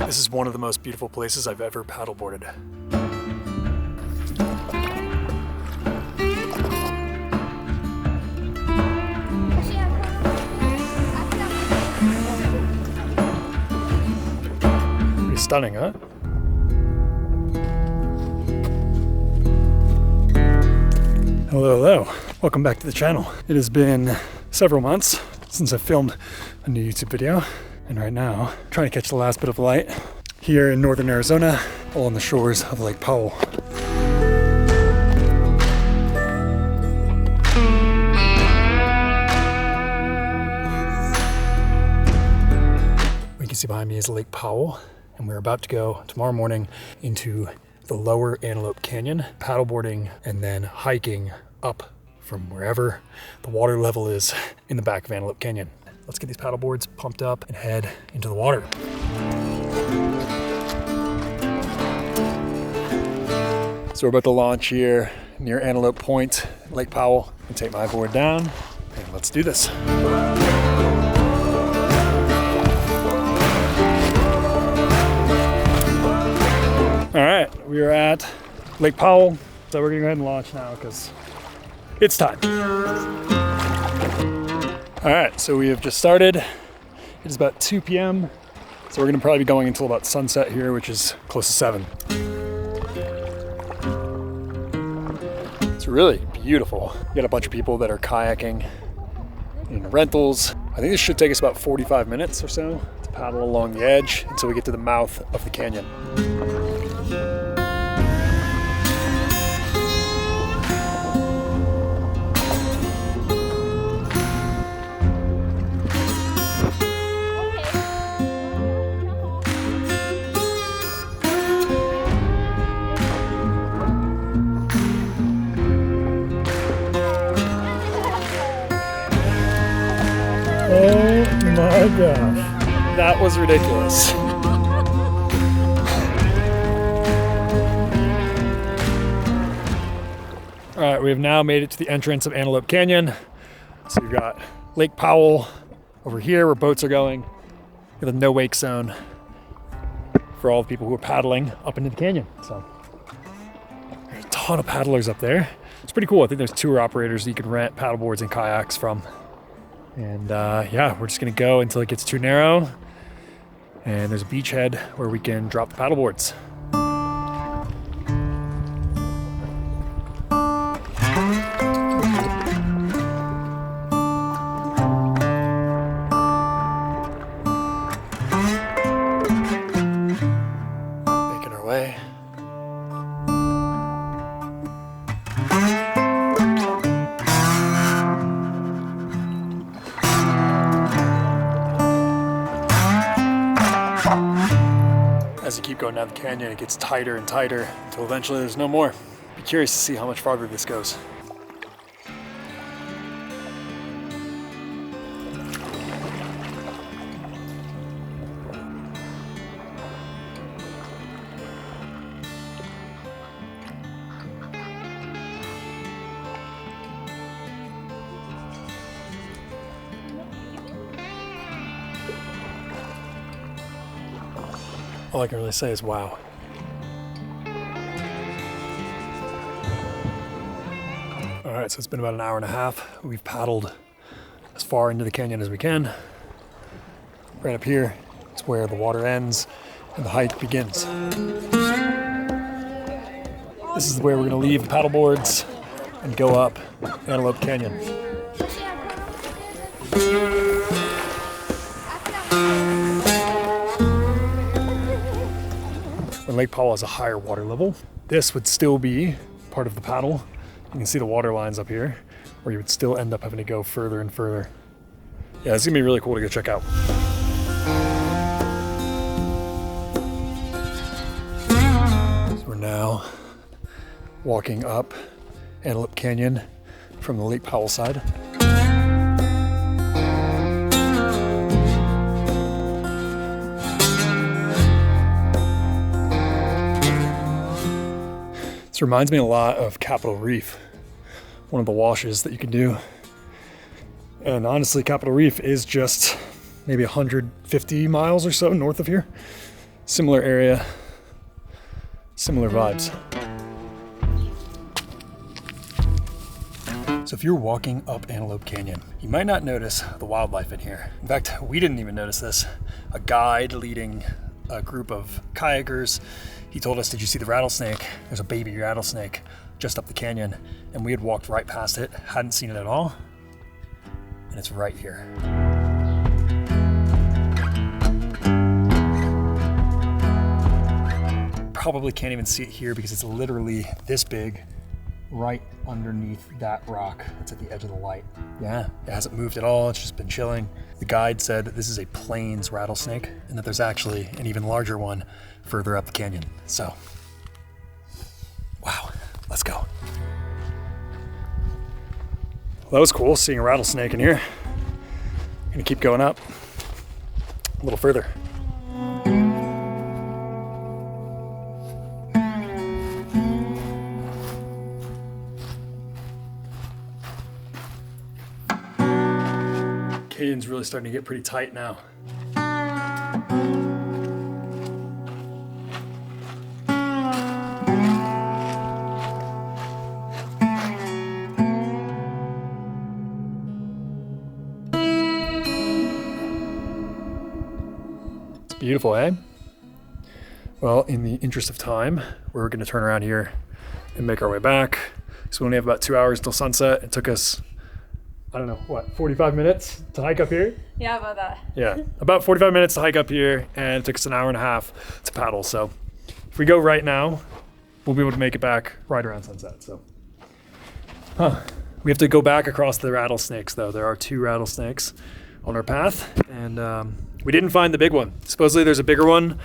This is one of the most beautiful places I've ever paddleboarded. Pretty stunning, huh? Hello, hello. Welcome back to the channel. It has been several months since I filmed a new YouTube video. And right now, I'm trying to catch the last bit of light here in northern Arizona, along the shores of Lake Powell. What you can see behind me is Lake Powell, and we're about to go tomorrow morning into the Lower Antelope Canyon, paddleboarding and then hiking up from wherever the water level is in the back of Antelope Canyon. Let's get these paddle boards pumped up and head into the water. So we're about to launch here near Antelope Point, Lake Powell, and take my board down, and let's do this. All right, we are at Lake Powell, so we're gonna go ahead and launch now because it's time. All right, so we have just started. It is about 2 p.m. So we're gonna probably be going until about sunset here, which is close to 7. It's really beautiful. We got a bunch of people that are kayaking in rentals. I think this should take us about 45 minutes or so to paddle along the edge until we get to the mouth of the canyon. Oh my gosh, that was ridiculous. All right, we have now made it to the entrance of Antelope Canyon. So you've got Lake Powell over here where boats are going. You have the no wake zone for all the people who are paddling up into the canyon. So there's a ton of paddlers up there. It's pretty cool. I think there's tour operators that you can rent paddleboards and kayaks from. And yeah, we're just gonna go until it gets too narrow. And there's a beachhead where we can drop the paddleboards. Making our way. As you keep going down the canyon, it gets tighter and tighter until eventually there's no more. Be curious to see how much farther this goes. All I can really say is wow. All right, so it's been about an hour and a half. We've paddled as far into the canyon as we can. Right up here is where the water ends and the hike begins. This is where we're gonna leave the paddle boards and go up Antelope Canyon. When Lake Powell has a higher water level, this would still be part of the paddle. You can see the water lines up here, where you would still end up having to go further and further. Yeah, it's gonna be really cool to go check out. So we're now walking up Antelope Canyon from the Lake Powell side. This reminds me a lot of Capitol Reef, one of the washes that you can do. And honestly, Capitol Reef is just maybe 150 miles or so north of here. Similar area, similar vibes. So if you're walking up Antelope Canyon, you might not notice the wildlife in here. In fact, we didn't even notice this. A guide leading a group of kayakers, he told us, did you see the rattlesnake? There's a baby rattlesnake just up the canyon. And we had walked right past it, hadn't seen it at all. And it's right here. Probably can't even see it here because it's literally this big right underneath that rock that's at the edge of the light. Yeah, it hasn't moved at all. It's just been chilling. The guide said that this is a plains rattlesnake and that there's actually an even larger one further up the canyon. So, wow, let's go. Well, that was cool seeing a rattlesnake in here. Gonna keep going up a little further. Canyon's really starting to get pretty tight now. It's beautiful, eh? Well, in the interest of time, we're going to turn around here and make our way back. So we only have about 2 hours till sunset. It took us, I don't know, what, 45 minutes to hike up here? Yeah, about that. Yeah, about 45 minutes to hike up here, and it took us an hour and a half to paddle. So if we go right now, we'll be able to make it back right around sunset. So, we have to go back across the rattlesnakes, though. There are 2 rattlesnakes on our path, and we didn't find the big one. Supposedly there's a bigger one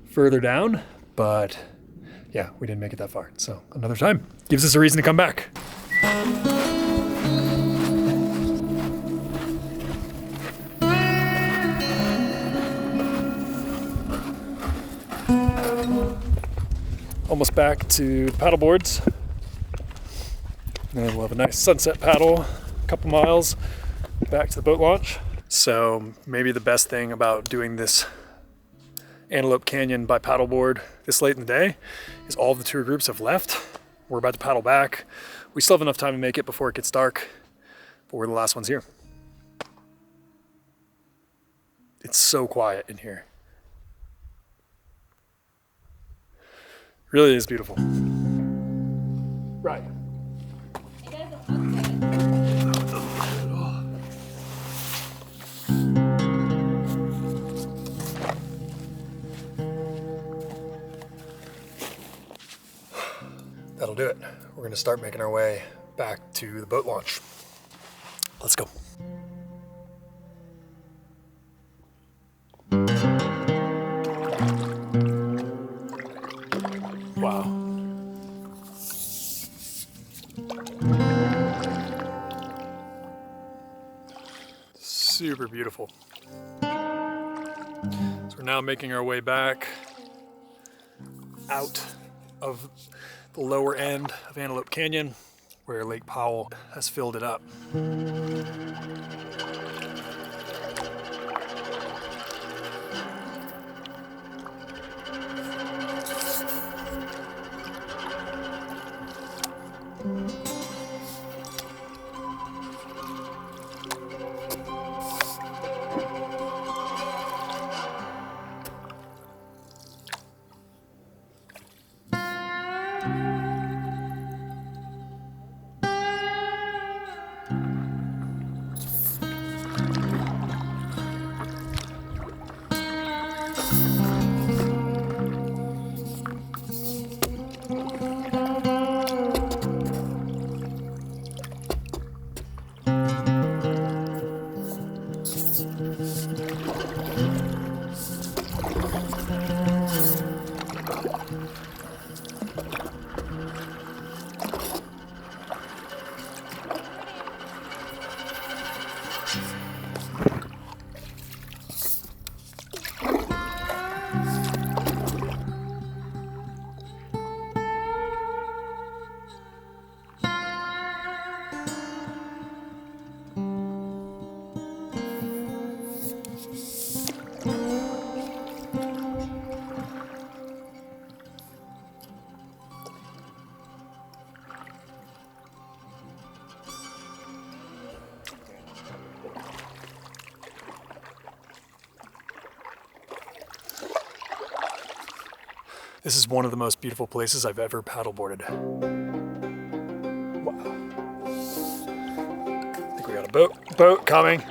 further down, but yeah, we didn't make it that far. So another time. Gives us a reason to come back. Almost back to the paddle boards. And then we'll have a nice sunset paddle, a couple miles back to the boat launch. So maybe the best thing about doing this Antelope Canyon by paddleboard this late in the day is all of the tour groups have left. We're about to paddle back. We still have enough time to make it before it gets dark, but we're the last ones here. It's so quiet in here. Really is beautiful. Right. That'll do it. We're going to start making our way back to the boat launch. Let's go. Wow. Super beautiful. So we're now making our way back out of the lower end of Antelope Canyon, where Lake Powell has filled it up. This is one of the most beautiful places I've ever paddleboarded. Wow. I think we got a boat coming.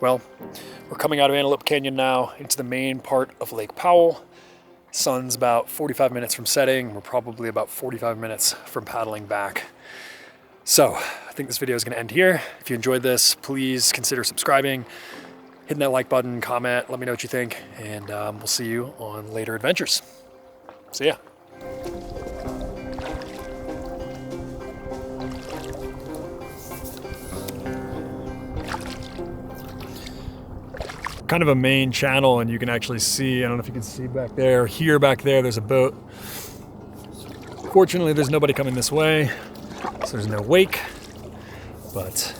Well, we're coming out of Antelope Canyon now into the main part of Lake Powell. Sun's about 45 minutes from setting. We're probably about 45 minutes from paddling back. So I think this video is going to end here. If you enjoyed this, please consider subscribing, hitting that like button, comment, let me know what you think, and we'll see you on later adventures. See ya. Kind of a main channel, and you can actually see, I don't know if you can see back there, back there, there's a boat. Fortunately, there's nobody coming this way, so there's no wake, but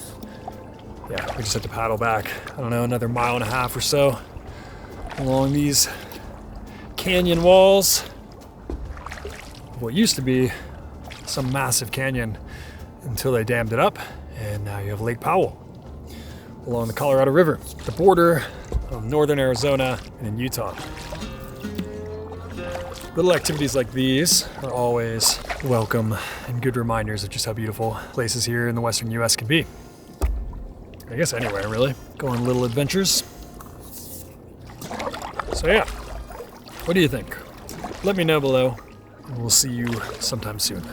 yeah, we just have to paddle back, I don't know, another 1.5 miles or so along these canyon walls of what used to be some massive canyon until they dammed it up, and now you have Lake Powell along the Colorado River, the border of northern Arizona and in Utah. Little activities like these are always welcome and good reminders of just how beautiful places here in the western US can be. I guess anywhere, really. Go on little adventures. So yeah, what do you think? Let me know below, and we'll see you sometime soon.